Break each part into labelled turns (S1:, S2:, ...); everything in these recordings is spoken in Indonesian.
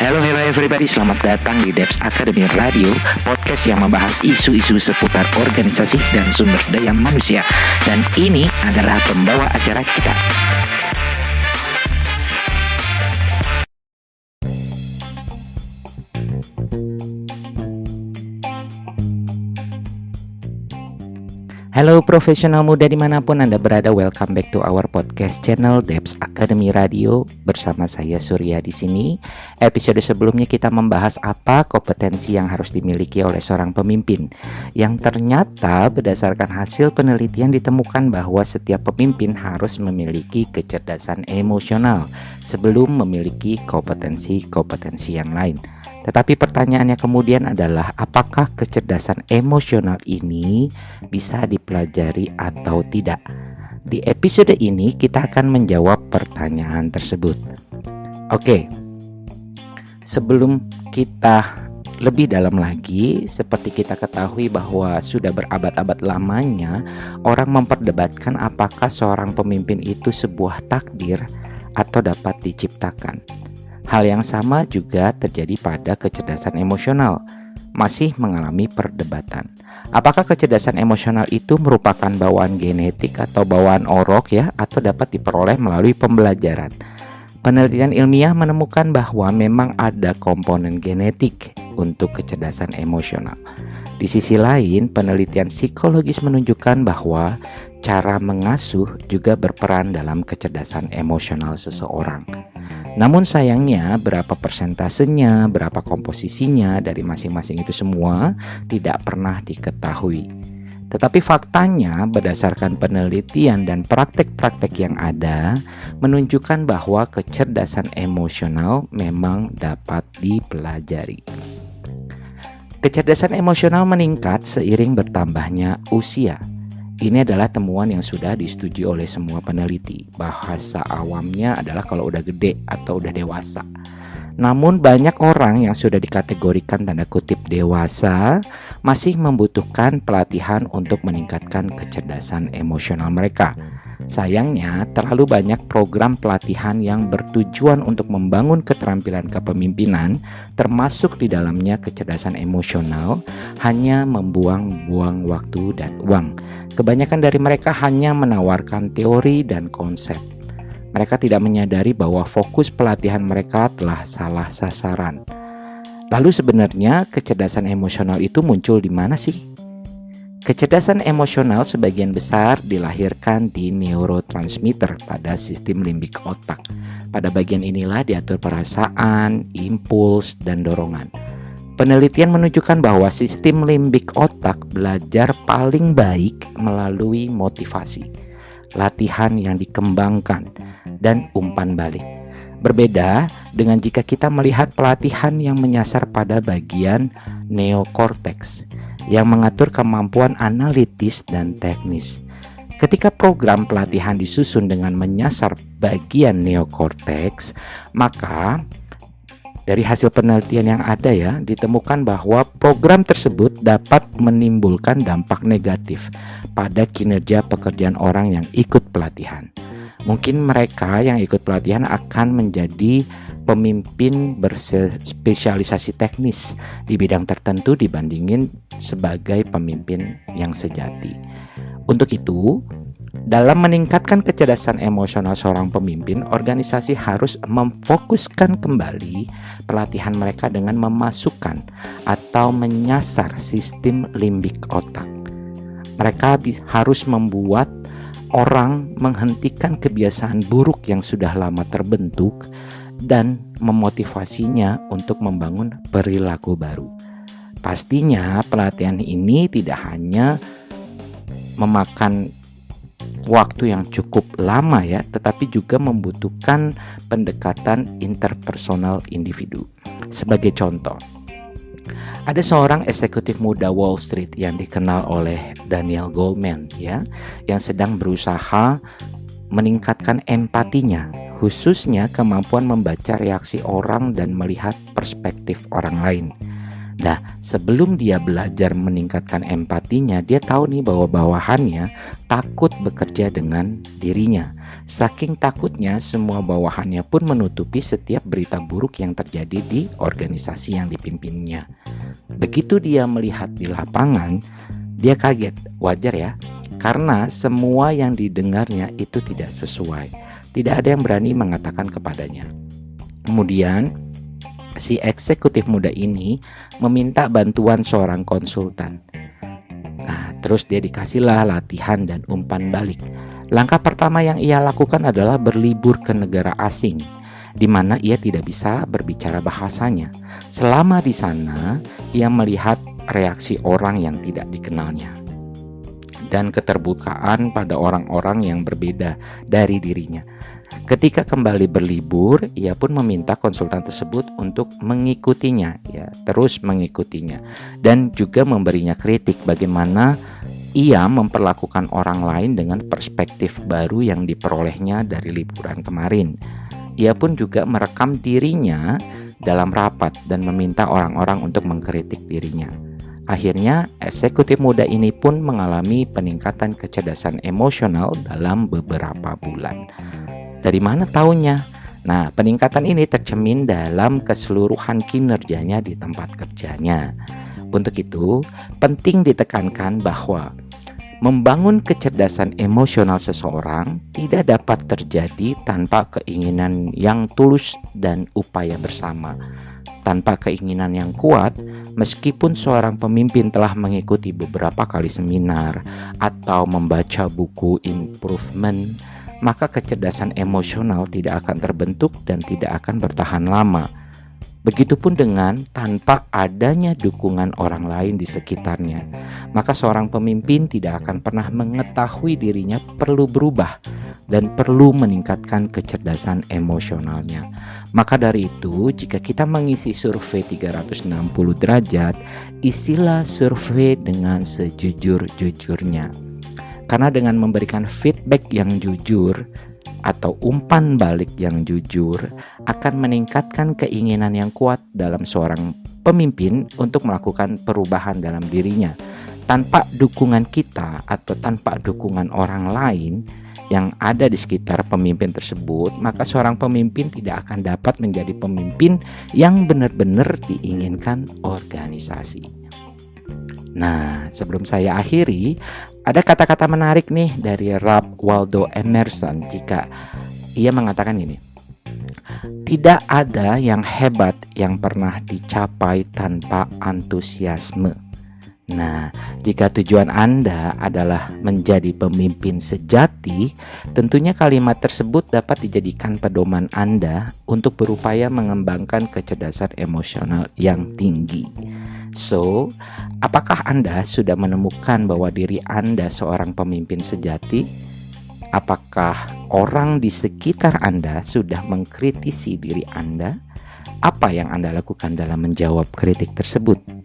S1: Hello everybody, selamat datang di Debs Academy Radio, podcast yang membahas isu-isu seputar organisasi dan sumber daya manusia. Dan ini adalah pembawa acara kita. Halo profesional muda dimanapun Anda berada, welcome back to our podcast channel Debs Academy Radio. Bersama saya Surya di sini. Episode sebelumnya kita membahas apa kompetensi yang harus dimiliki oleh seorang pemimpin. Yang ternyata berdasarkan hasil penelitian ditemukan bahwa setiap pemimpin harus memiliki kecerdasan emosional sebelum memiliki kompetensi-kompetensi yang lain. Tetapi pertanyaannya kemudian adalah apakah kecerdasan emosional ini bisa dipelajari atau tidak? Di episode ini kita akan menjawab pertanyaan tersebut. Oke, sebelum kita lebih dalam lagi, seperti kita ketahui bahwa sudah berabad-abad lamanya orang memperdebatkan apakah seorang pemimpin itu sebuah takdir atau dapat diciptakan. Hal yang sama juga terjadi pada kecerdasan emosional, masih mengalami perdebatan. Apakah kecerdasan emosional itu merupakan bawaan genetik atau bawaan orok atau dapat diperoleh melalui pembelajaran? Penelitian ilmiah menemukan bahwa memang ada komponen genetik untuk kecerdasan emosional. Di sisi lain, penelitian psikologis menunjukkan bahwa cara mengasuh juga berperan dalam kecerdasan emosional seseorang. Namun sayangnya berapa persentasenya, berapa komposisinya dari masing-masing itu semua tidak pernah diketahui. Tetapi faktanya berdasarkan penelitian dan praktek-praktek yang ada menunjukkan bahwa kecerdasan emosional memang dapat dipelajari. Kecerdasan emosional meningkat seiring bertambahnya usia. Ini adalah temuan yang sudah disetujui oleh semua peneliti. Bahasa awamnya adalah kalau udah gede atau udah dewasa. Namun banyak orang yang sudah dikategorikan tanda kutip dewasa masih membutuhkan pelatihan untuk meningkatkan kecerdasan emosional mereka. Sayangnya terlalu banyak program pelatihan yang bertujuan untuk membangun keterampilan kepemimpinan, termasuk di dalamnya kecerdasan emosional, hanya membuang-buang waktu dan uang. Kebanyakan dari mereka hanya menawarkan teori dan konsep. Mereka tidak menyadari bahwa fokus pelatihan mereka telah salah sasaran. Lalu sebenarnya kecerdasan emosional itu muncul di mana sih? Kecerdasan emosional sebagian besar dilahirkan di neurotransmitter pada sistem limbik otak. Pada bagian inilah diatur perasaan, impuls, dan dorongan. Penelitian menunjukkan bahwa sistem limbik otak belajar paling baik melalui motivasi, latihan yang dikembangkan, dan umpan balik. Berbeda dengan jika kita melihat pelatihan yang menyasar pada bagian neokorteks yang mengatur kemampuan analitis dan teknis. Ketika program pelatihan disusun dengan menyasar bagian neokorteks, maka dari hasil penelitian yang ada ditemukan bahwa program tersebut dapat menimbulkan dampak negatif pada kinerja pekerjaan orang yang ikut pelatihan. Mungkin mereka yang ikut pelatihan akan menjadi pemimpin berspesialisasi teknis di bidang tertentu dibandingin sebagai pemimpin yang sejati. Untuk itu, dalam meningkatkan kecerdasan emosional seorang pemimpin, organisasi harus memfokuskan kembali pelatihan mereka dengan memasukkan atau menyasar sistem limbik otak. Mereka harus membuat orang menghentikan kebiasaan buruk yang sudah lama terbentuk dan memotivasinya untuk membangun perilaku baru. Pastinya pelatihan ini tidak hanya memakan waktu yang cukup lama tetapi juga membutuhkan pendekatan interpersonal individu. Sebagai contoh, ada seorang eksekutif muda Wall Street yang dikenal oleh Daniel Goleman yang sedang berusaha meningkatkan empatinya, khususnya kemampuan membaca reaksi orang dan melihat perspektif orang lain. Nah, sebelum dia belajar meningkatkan empatinya, dia tahu nih bahwa bawahannya takut bekerja dengan dirinya. Saking takutnya, semua bawahannya pun menutupi setiap berita buruk yang terjadi di organisasi yang dipimpinnya. Begitu dia melihat di lapangan, dia kaget. Wajar ya, karena semua yang didengarnya itu tidak sesuai. Tidak ada yang berani mengatakan kepadanya. Kemudian si eksekutif muda ini meminta bantuan seorang konsultan. Nah, terus dia dikasihlah latihan dan umpan balik. Langkah pertama yang ia lakukan adalah berlibur ke negara asing, di mana ia tidak bisa berbicara bahasanya. Selama di sana, ia melihat reaksi orang yang tidak dikenalnya dan keterbukaan pada orang-orang yang berbeda dari dirinya. Ketika kembali berlibur, ia pun meminta konsultan tersebut untuk mengikutinya, terus mengikutinya, dan juga memberinya kritik bagaimana ia memperlakukan orang lain dengan perspektif baru yang diperolehnya dari liburan kemarin. Ia pun juga merekam dirinya dalam rapat dan meminta orang-orang untuk mengkritik dirinya. Akhirnya, eksekutif muda ini pun mengalami peningkatan kecerdasan emosional dalam beberapa bulan. Dari mana taunya? Nah, peningkatan ini tercermin dalam keseluruhan kinerjanya di tempat kerjanya. Untuk itu, penting ditekankan bahwa membangun kecerdasan emosional seseorang tidak dapat terjadi tanpa keinginan yang tulus dan upaya bersama. Tanpa keinginan yang kuat, meskipun seorang pemimpin telah mengikuti beberapa kali seminar atau membaca buku improvement, maka kecerdasan emosional tidak akan terbentuk dan tidak akan bertahan lama. Begitupun dengan tanpa adanya dukungan orang lain di sekitarnya, maka seorang pemimpin tidak akan pernah mengetahui dirinya perlu berubah dan perlu meningkatkan kecerdasan emosionalnya. Maka dari itu, jika kita mengisi survei 360 derajat, isilah survei dengan sejujur-jujurnya. Karena dengan memberikan feedback yang jujur atau umpan balik yang jujur akan meningkatkan keinginan yang kuat dalam seorang pemimpin untuk melakukan perubahan dalam dirinya. Tanpa dukungan kita atau tanpa dukungan orang lain yang ada di sekitar pemimpin tersebut, maka seorang pemimpin tidak akan dapat menjadi pemimpin yang benar-benar diinginkan organisasi. Nah, sebelum saya akhiri, ada kata-kata menarik nih dari Ralph Waldo Emerson jika ia mengatakan ini: tidak ada yang hebat yang pernah dicapai tanpa antusiasme. Nah, jika tujuan Anda adalah menjadi pemimpin sejati, tentunya kalimat tersebut dapat dijadikan pedoman Anda untuk berupaya mengembangkan kecerdasan emosional yang tinggi. So, apakah Anda sudah menemukan bahwa diri Anda seorang pemimpin sejati? Apakah orang di sekitar Anda sudah mengkritisi diri Anda? Apa yang Anda lakukan dalam menjawab kritik tersebut?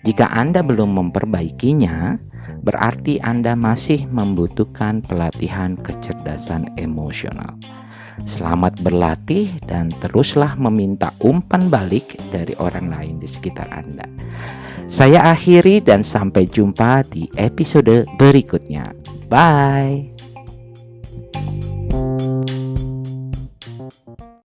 S1: Jika Anda belum memperbaikinya, berarti Anda masih membutuhkan pelatihan kecerdasan emosional. Selamat berlatih dan teruslah meminta umpan balik dari orang lain di sekitar Anda. Saya akhiri dan sampai jumpa di episode berikutnya. Bye.